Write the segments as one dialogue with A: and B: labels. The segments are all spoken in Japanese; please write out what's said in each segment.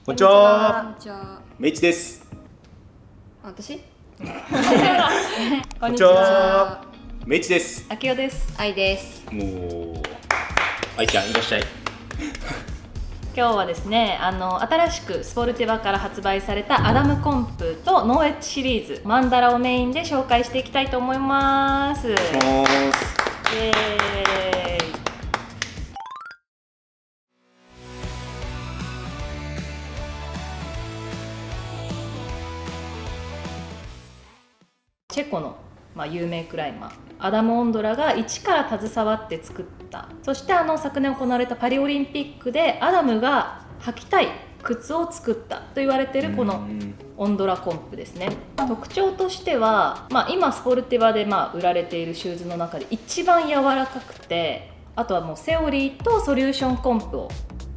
A: こんにちは。
B: こんにちは。
A: メイチです。
B: 私？
A: こんにちは。メイチです。
C: あきおです。
B: 愛です。
A: もう、愛ちゃんいらっしゃい。
C: 今日はですね、新しくスポルティバから発売されたアダムコンプとノーエッジシリーズマンダラをメインで紹介していきたいと思います。イエーイ。チェコの、有名クライマーアダム・オンドラが一から携わって作った、そして昨年行われたパリオリンピックでアダムが履きたい靴を作ったと言われているこのオンドラコンプですね。特徴としては、今スポルティバで売られているシューズの中で一番柔らかくて、あとはもうセオリーとソリューションコンプを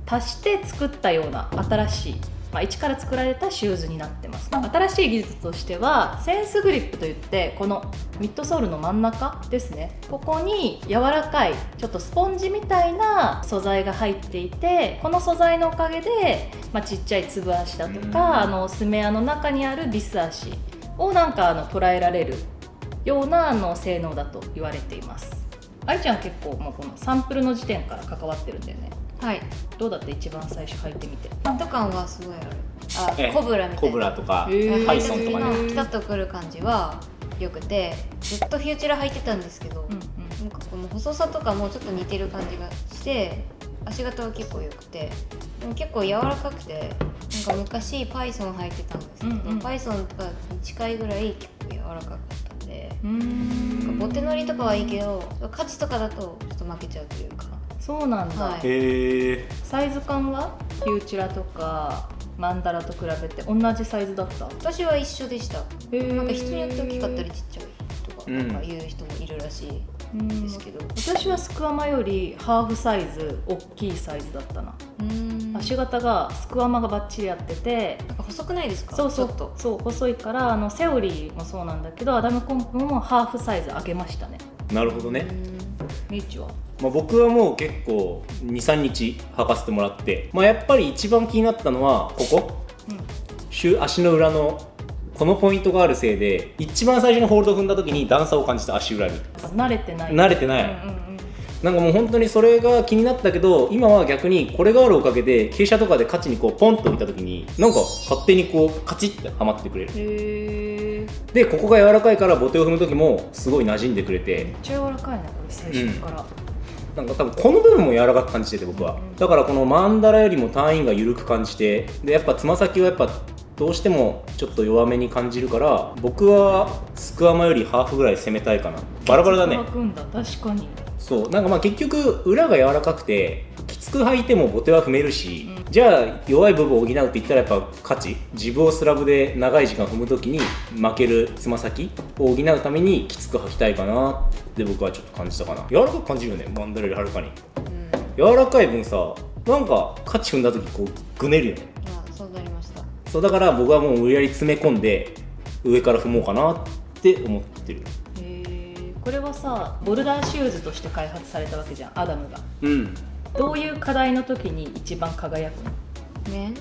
C: 足して作ったような新しい、一から作られたシューズになってます。新しい技術としてはセンスグリップといって、このミッドソールの真ん中ですね、ここに柔らかいちょっとスポンジみたいな素材が入っていて、この素材のおかげで、ちっちゃい粒足だとかスメアの中にあるビス足を捉えられるような性能だと言われています。愛ちゃん結構もうこのサンプルの時点から関わってるんだよね。
B: はい。
C: どうだって一番最初履いてみて。
B: フィット感はすごいある。コブラみたいな。
A: コブラとかパイソンとかね。
B: ピタッとくる感じは良くて、ずっとフューチュラ履いてたんですけど、なんかこの細さとかもちょっと似てる感じがして、足型は結構良くて、でも結構柔らかくて、なんか昔パイソン履いてたんですけど、パイソンとかに近いぐらい結構柔らかかったんで、なんかボテ乗りとかはいいけど、価値とかだとちょっと負けちゃうというか。
C: そうなんだ、
B: はい、
C: サイズ感はフューチュラとかマンダラと比べて同じサイズだった？
B: 私は一緒でした。なんか人によって大きかったりちっちゃいとか、なんか言う人もいるらしいんですけど、
C: 私はスクワマよりハーフサイズ大きいサイズだったな。足型がスクワマがバッチリ合ってて、
B: なんか細くないですか？
C: そう
B: ちょっと
C: 細いからセオリーもそうなんだけど、アダムコンプもハーフサイズ上げましたね。
A: なるほどね。
C: ミイチは？
A: 僕はもう結構 2,3 日履かせてもらって、やっぱり一番気になったのはここ、足の裏のこのポイントがあるせいで、一番最初にホールド踏んだ時に段差を感じた。足裏に
C: 慣れてない、
A: なんかもう本当にそれが気になったけど、今は逆にこれがあるおかげで傾斜とかでカチにこうポンと置いた時になんか勝手にこうカチッてはまってくれる。でここが柔らかいからボテを踏む時もすごい馴染んでくれて、
C: めっちゃ柔らかいなこれ最初から、
A: なんか多分この部分も柔らかく感じてて、僕はだからこのマンダラよりも単位が緩く感じて、でやっぱつま先はやっぱどうしてもちょっと弱めに感じるから、僕はスクワマよりハーフぐらい攻めたいかな。バラバラだね。
C: 確かに。
A: そう、なんか結局裏が柔らかくてきつく履いてもボテは踏めるし、じゃあ弱い部分を補うって言ったらやっぱ価値、自分をスラブで長い時間踏む時に負けるつま先を補うためにきつく履きたいかなって僕はちょっと感じたかな。柔らかく感じるよね、マンダラよりはるかに。柔らかい分さ、なんか価値踏んだ時こうぐねるよね。
B: そうなりました。
A: そうだから僕はもう無理やり詰め込んで上から踏もうかなって思ってる。
C: これはさ、ボルダーシューズとして開発されたわけじゃん、アダムが。どういう課題の時に一番輝くの？
B: ね、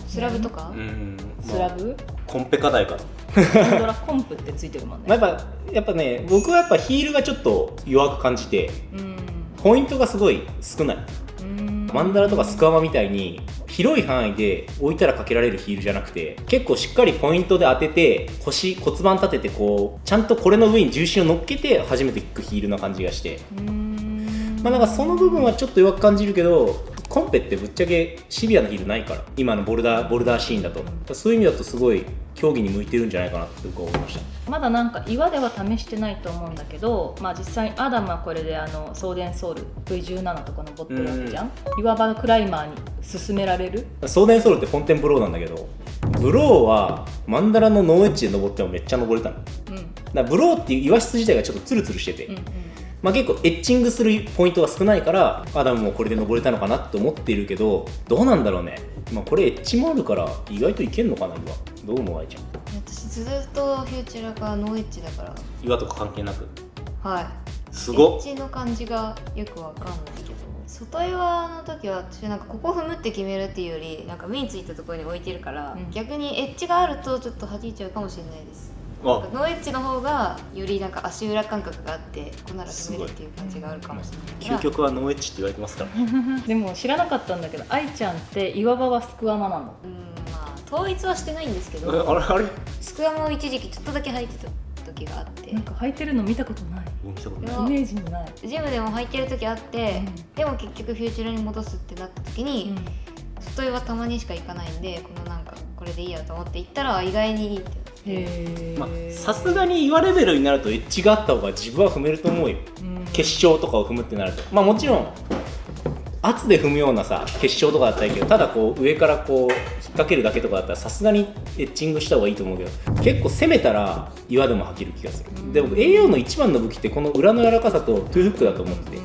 B: スラブとか？
C: スラブ？
A: コンペ課題か
C: な。オンドラコンプってついてるもんね。
A: やっぱね、僕はやっぱヒールがちょっと弱く感じて、ポイントがすごい少ない。マンダラとかスクワマみたいに広い範囲で置いたらかけられるヒールじゃなくて、結構しっかりポイントで当てて骨盤立ててこうちゃんとこれの上に重心を乗っけて初めて効くヒールな感じがして、なんかその部分はちょっと弱く感じるけど、コンペってぶっちゃけシビアなヒールないから、今のボルダーシーンだと、そういう意味だとすごい競技に向いてるんじゃないかなって僕は思いました。
C: まだなんか岩では試してないと思うんだけど、実際にアダムはこれで送電ソール V17 とか登ってるわけじゃん。岩場のクライマーに勧められる？
A: 送電ソールってフォンテンブローなんだけど、ブローはマンダラのノーエッジで登ってもめっちゃ登れたの。だからブローっていう岩質自体がちょっとツルツルしてて、結構エッチングするポイントが少ないからアダムもこれで登れたのかなって思っているけど、どうなんだろうね。これエッジもあるから意外といけんのかな。今どう思う？愛ちゃん。
B: 私ずっとフューチュラがノーエッジだから。
A: 岩とか関係なく。
B: はい。
A: すごっ。
B: エッジの感じがよくわかんないけど、外岩の時は私なんかここ踏むって決めるっていうよりなんか目についたところに置いてるから、逆にエッジがあるとちょっと弾いちゃうかもしれないです。ノーエッジの方がよりなんか足裏感覚があってここなら踏めるっていう感じがあるかもしれないから、
A: 究極はノーエッジって言われてますから
C: でも知らなかったんだけど、愛ちゃんって岩場はスクワマなの？
B: まあ統一はしてないんですけど、
A: あれ
B: スクワも一時期ちょっとだけ履いてた時があって、
C: なんか履いてるの見たことない。
A: 見たことない。
C: イメージにない。
B: ジムでも履いてる時あって、でも結局フューチュラに戻すってなった時に、外岩たまにしか行かないんで、このなんかこれでいいやと思って行ったら意外にいいってなって、
A: さすがに岩レベルになるとエッジがあった方が自分は踏めると思うよ、決勝とかを踏むってなると。もちろん圧で踏むようなさ決勝とかだったらいいけど、ただこう上からこう引っ掛けるだけとかだったらさすがにエッジングした方がいいと思うけど、結構攻めたら岩でも履ける気がする。でも AO の一番の武器ってこの裏の柔らかさとトゥーフックだと思ってて、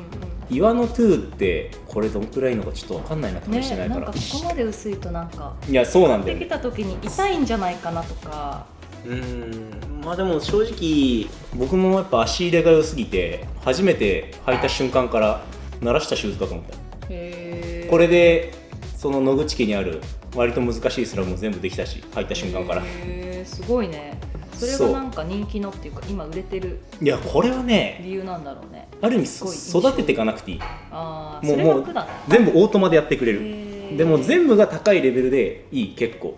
A: 岩のトゥーってこれどんくらいのかちょっと分かんないな試してないから、
C: なんかここまで薄いとなんか
A: いやそうなんだよね。
C: できた時に痛いんじゃないかなとか。
A: でも正直僕もやっぱ足入れが良すぎて初めて履いた瞬間から鳴らしたシューズだと思った。これでその野口家にある割と難しいスラブも全部できたし、履いた瞬間から。
C: すごいね。それがなんか人気のっていうか今売れてる、
A: いやこれはね
C: 理由なんだろうね。
A: ある意味育てていかなくていい。もう全部オートマでやってくれる。でも全部が高いレベルでいい。結構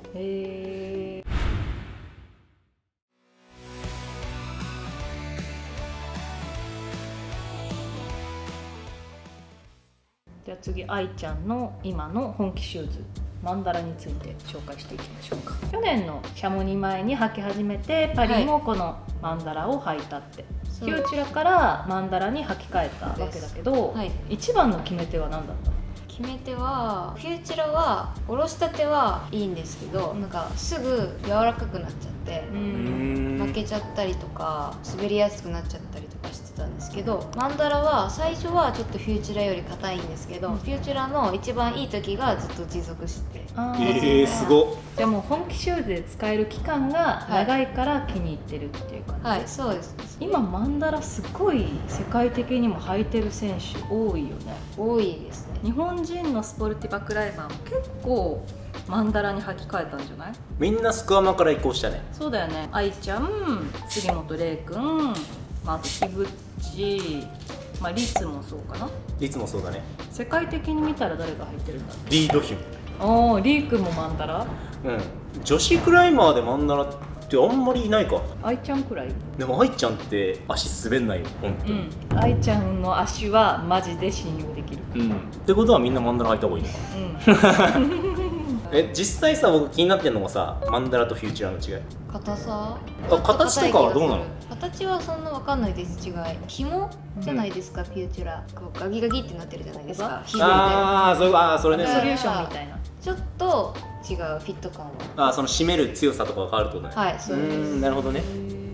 C: じゃあ次、愛ちゃんの今の本気シューズマンダラについて紹介していきましょうか。去年のシャモニ前に履き始めて、パリもこのマンダラを履いたって、フューチュラからマンダラに履き替えたわけだけど、一番の決め手は何だったの？
B: 決め手はフューチュラは下ろしたてはいいんですけど、なんかすぐ柔らかくなっちゃって負けちゃったりとか滑りやすくなっちゃったりとかしてたんですけど、マンダラは最初はちょっとフューチュラより硬いんですけど、フューチュラの一番いい時がずっと持続して、
A: すごっ。
C: じゃあもう本気シューズで使える期間が長いから気に入ってるっていう感じ？
B: はいそうです。
C: 今マンダラすごい世界的にも履いてる選手多いよね。
B: 多いですね。
C: 日本人のスポルティバクライマーも結構マンダラに履き替えたんじゃない？
A: みんなスクワマから移行したね。
C: そうだよね。愛ちゃん、杉本玲君、あと樋口、リツもそうかな。
A: リツもそうだね。
C: 世界的に見たら誰が入ってるんだろう。
A: リードヒュ
C: ン。リー君もマンダラ？
A: 女子クライマーでマンダラってあんまりいないか。
C: 愛ちゃんくらい。
A: でも愛ちゃんって足滑んないよ本当に。
C: 愛ちゃんの足はマジで信用できる。
A: ってことはみんなマンダラ履いた方がいいのか。実際さ僕気になってるのがさ、マンダラとフューチュラの違い。
B: 硬さ？
A: 形とかはどうなの？
B: 形はそんな分かんないです。違い紐じゃないですか、フューチュラこうガギガギってなってるじゃないですか。それね。
C: ソリューションみたいな。
B: ちょっと違うフィット感は。
A: その締める強さとかが変わるってことね。
B: はい、そうです。
A: なるほどね。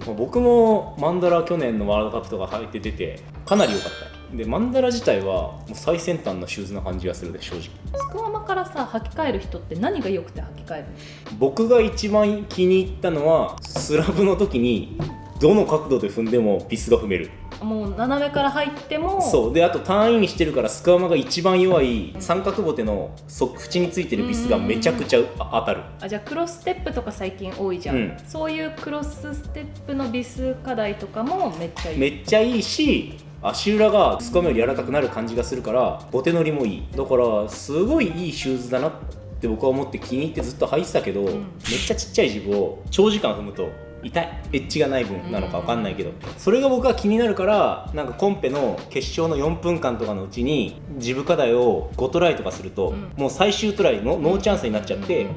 A: 僕もマンダラ去年のワールドカップとか履いて出てかなり良かった。でマンダラ自体はもう最先端のシューズな感じがするで正直。
C: スクワマからさ履き替える人って何が良くて履き替えるの？
A: 僕が一番気に入ったのはスラブの時にどの角度で踏んでもビスが踏める。
C: もう斜めから入っても
A: そうで、あとターンインしてるからスクワマが一番弱い三角ボテの縁についてるビスがめちゃくちゃ当たる。
C: じゃあクロスステップとか最近多いじゃん、そういうクロスステップのビス課題とかもめっちゃいい。
A: めっちゃいいし、足裏がスクワマより柔らかくなる感じがするからボテ乗りもいい。だからすごいいいシューズだなって僕は思って気に入ってずっと履いてたけど、めっちゃちっちゃいジブを長時間踏むと痛い。エッジがない分なのか分かんないけど、それが僕は気になるから、なんかコンペの決勝の4分間とかのうちにジブ課題を5トライとかすると、もう最終トライのノーチャンスになっちゃって、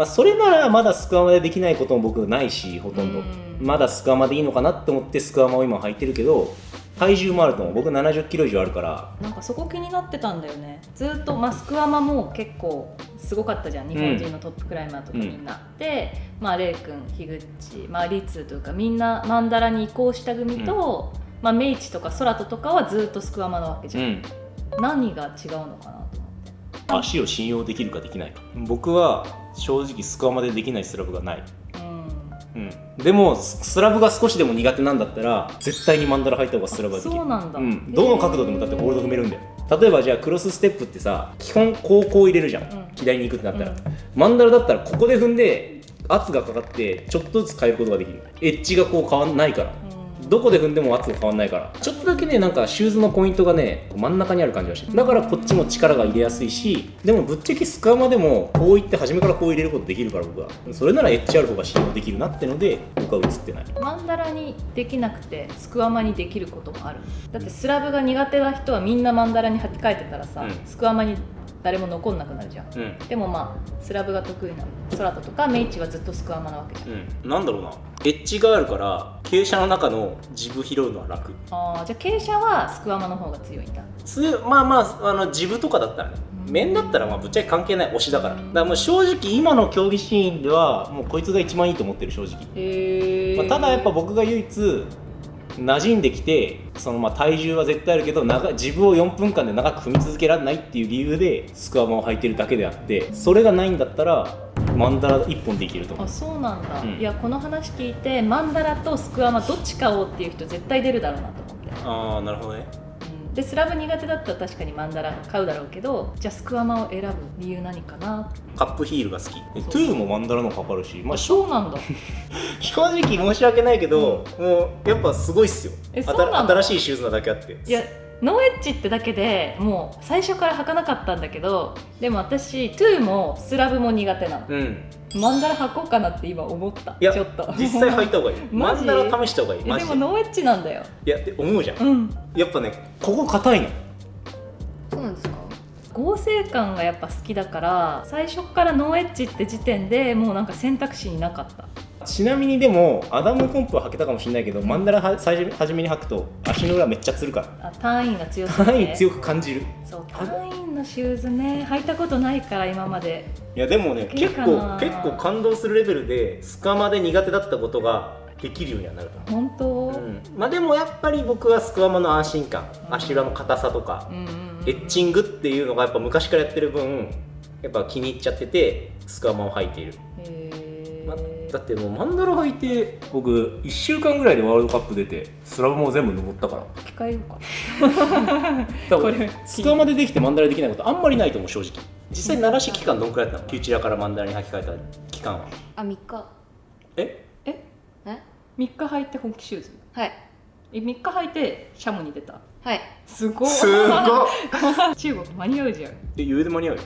A: それならまだスクワマでできないことも僕ないし、ほとんどまだスクワマでいいのかなって思ってスクワマを今履いてるけど、体重もあると思う。僕70キロ以上あるから。なん
C: かそこ気になってたんだよねずっと。スクワマも結構すごかったじゃん、日本人のトップクライマーとかみんな、でレイ君、樋口、リツというかみんなマンダラに移行した組と、メイチとかソラトとかはずっとスクワマなわけじゃん、何が違うのかなと思って。
A: 足を信用できるかできないか。僕は正直スクワマでできないスラブがない。でもスラブが少しでも苦手なんだったら絶対にマンダラ履いた方がスラブはできる。
C: そうなんだ、
A: どの角度でもだってホールド踏めるんだよ。例えばじゃあクロスステップってさ基本こう入れるじゃん、左に行くってなったら、マンダラだったらここで踏んで圧がかかってちょっとずつ変えることができる。エッジがこう変わんないから、どこで踏んでも圧が変わんないから、ちょっとだけねなんかシューズのポイントがね真ん中にある感じがして、だからこっちも力が入れやすいし、でもぶっちゃけスクワマでもこういって初めからこう入れることできるから、僕はそれならエッジある方が信用できるなってので僕は映ってない。
C: マンダラにできなくてスクワマにできることもある。だってスラブが苦手な人はみんなマンダラに履き替えてたらさ、スクワマに誰も残んなくなるじゃん、でもまあスラブが得意な空とかメイチはずっとスクワマなわけじゃん、
A: なんだろうな、エッジがあるから傾斜の中のジブ拾うのは楽。
C: じゃあ傾斜はスクワマの方が強いんだ。
A: ジブとかだったらね、面だったらまあぶっちゃけ関係ない、推しだから、だからもう正直今の競技シーンではもうこいつが一番いいと思ってる、正直。ただやっぱ僕が唯一馴染んできて、その体重は絶対あるけどジブを4分間で長く踏み続けられないっていう理由でスクワマを履いてるだけであって、それがないんだったらマンダラ1本でいけると思う。
C: あ、そうなんだ、いやこの話聞いてマンダラとスクワマどっち買おうっていう人絶対出るだろうなと思って。
A: ああ、なるほどね。
C: でスラブ苦手だったら確かにマンダラ買うだろうけど、じゃあスクワマを選ぶ理由何かな。
A: カップヒールが好き。トゥーもマンダラのかかるし、
C: そうなんだ
A: 正直申し訳ないけど、もうやっぱすごいっすよ。新しいシューズなだけあって。
C: いやノーエッジってだけでもう最初から履かなかったんだけど、でも私トゥーもスラブも苦手なの、マンダラ履こうかなって今思った。ちょっと
A: 実際履いた方がいいマンダラ試した方がいい。
C: でもノーエッジなんだよ。
A: いやって思うじゃん、やっぱねここ硬いの。
B: そうなんですか。
C: 合成感がやっぱ好きだから、最初からノーエッジって時点でもうなんか選択肢になかった。
A: ちなみにでもアダムコンプは履けたかもしれないけど、マンダラ初めに履くと足の裏めっちゃつるから。
C: 単位が強すぎて
A: 単位強く感じる。
C: そう、単位のシューズね履いたことないから今まで。
A: いやでもね結構感動するレベルでスカマで苦手だったことができるようにはなると思う。
C: 本当、
A: でもやっぱり僕はスクワマの安心感、足裏の硬さとか、エッチングっていうのがやっぱ昔からやってる分やっぱ気に入っちゃっててスクワマを履いている。だってもうマンダラ履いて僕1週間ぐらいでワールドカップ出てスラブも全部登ったから。
C: 控えようか
A: これスクワマでできてマンダラできないことあんまりないと思う、正直。実際慣らし期間どんくらいだったの？フューチュラからマンダラに履き替えた期間は。
B: 3日。
C: 3日履いて本気シューズ。
B: はい。
C: 3日履いてシャモに出た。
B: はい。
C: すごい中国間に合うじゃん。
A: 余裕で間に合うよ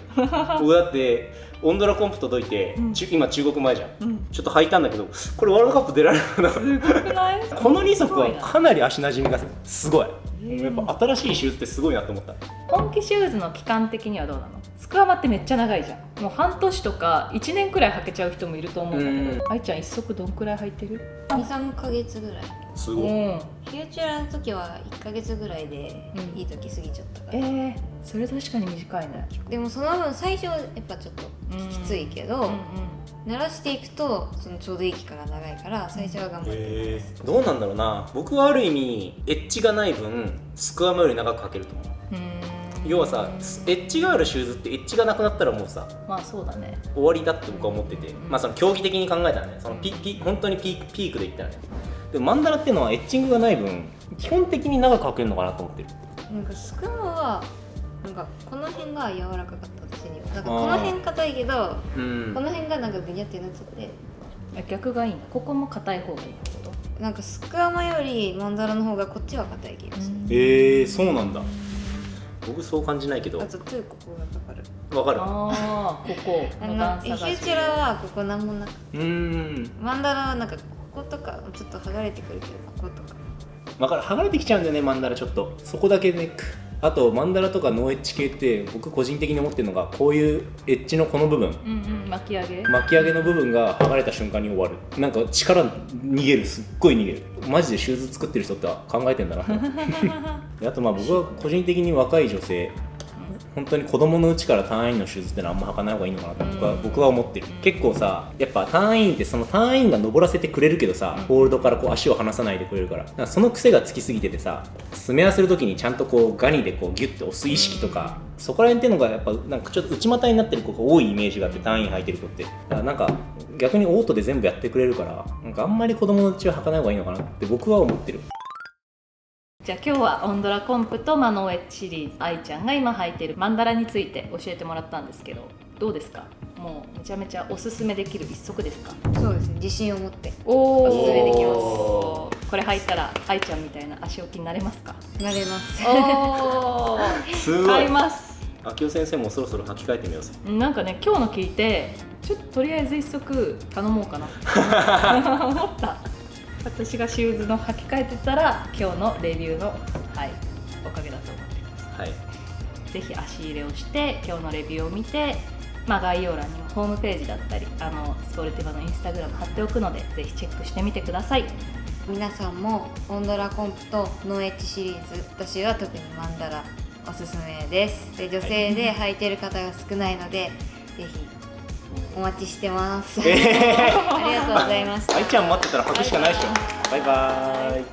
A: 僕だってオンドラコンプ届いて、今中国前じゃん、ちょっと履いたんだけど、これワールドカップ出られるかな。
C: すごくない？
A: この2足はかなり足なじみがすごい。やっぱ新しいシューズってすごいなと思った。
C: 本気シューズの期間的にはどうなの？スクワマってめっちゃ長いじゃん。もう半年とか1年くらい履けちゃう人もいると思うんだけど、愛ちゃん1足どんくらい履いてる
B: ？2、3ヶ月ぐらい。
A: すごい。
B: フューチュラーの時は1ヶ月ぐらいでいい時過ぎちゃったから。
C: それ確かに短いね。
B: でもその分最初やっぱちょっときついけど、慣らしていくとそのちょうどいい期間が長いから最初は頑張ってます。
A: どうなんだろうな。僕はある意味エッジがない分スクワマより長く履けると思う。要はさ、エッジがあるシューズってエッジがなくなったらもうさ、
C: まあそうだね、
A: 終わりだって僕は思ってて、その競技的に考えたらね、その本当にピークでいったらね。でもマンダラっていうのはエッジングがない分基本的に長く履けるのかなと思ってる。
B: なんかスクワマはなんかこの辺が柔らかかった私には。なんかこの辺硬いけど、この辺がなんかぐにゃってなっちゃって。
C: 逆がいいんだ。ここも硬い方がいいってこと？
B: なんかスクワマよりマンダラの方がこっちは硬い気がする。
A: そうなんだ。僕そう感じないけど。
B: あとトゥーここがかかる。
A: わかる。
C: ここの段差が。
B: フューチュラーはここなんもなくて。マンダラはなんかこことかちょっと剥がれてくるけどこことか。
A: わかる。剥がれてきちゃうんだよねマンダラちょっと。そこだけネック。あとマンダラとかノーエッジ系って僕個人的に思ってるのがこういうエッジのこの部分、
C: 巻き上げ
A: の部分が剥がれた瞬間に終わる。なんか力逃げる、すっごい逃げる。マジでシューズ作ってる人って考えてんだなとあと僕は個人的に若い女性、本当に子供のうちからターンインのシューズってのはあんま履かない方がいいのかなと僕は思ってる。結構さ、やっぱターンインってそのターンインが登らせてくれるけどさ、ホールドからこう足を離さないでくれるから、その癖がつきすぎててさ、詰め合わせる時にちゃんとこうガニでこうギュッて押す意識とか、そこら辺っていうのがやっぱなんかちょっと内股になってる子が多いイメージがあって、ターンイン履いてる子って。だからなんか逆にオートで全部やってくれるから、なんかあんまり子供のうちは履かない方がいいのかなって僕は思ってる。
C: じゃあ今日はオンドラコンプとノーエッジシリーズ、愛ちゃんが今履いてるマンダラについて教えてもらったんですけど、どうですか？もうめちゃめちゃおすすめできる一足ですか？
B: そうですね、自信を持って
C: お
B: すすめできます。
C: これ履いたら愛ちゃんみたいな足置きになれますか？
B: なれます
C: おー
A: すごい
C: 買います。
A: 秋代先生もそろそろ履き替えてみようぜ。
C: なんかね、今日の聞いてちょっととりあえず一足頼もうかな思った。私がシューズの履き替えてたら今日のレビューの、はい、おかげだと思ってます。
A: はい。
C: ぜひ足入れをして今日のレビューを見て、概要欄にもホームページだったりスポルティバのインスタグラム貼っておくので、ぜひチェックしてみてください。
B: 皆さんもオンドラコンプとノーエッジシリーズ、私は特にマンダラおすすめです。で、女性で履いてる方が少ないので、ぜひお待ちしてます。ありがとうございました。
A: 愛ちゃん待ってたら履くしかないでしょ。バイバーイ。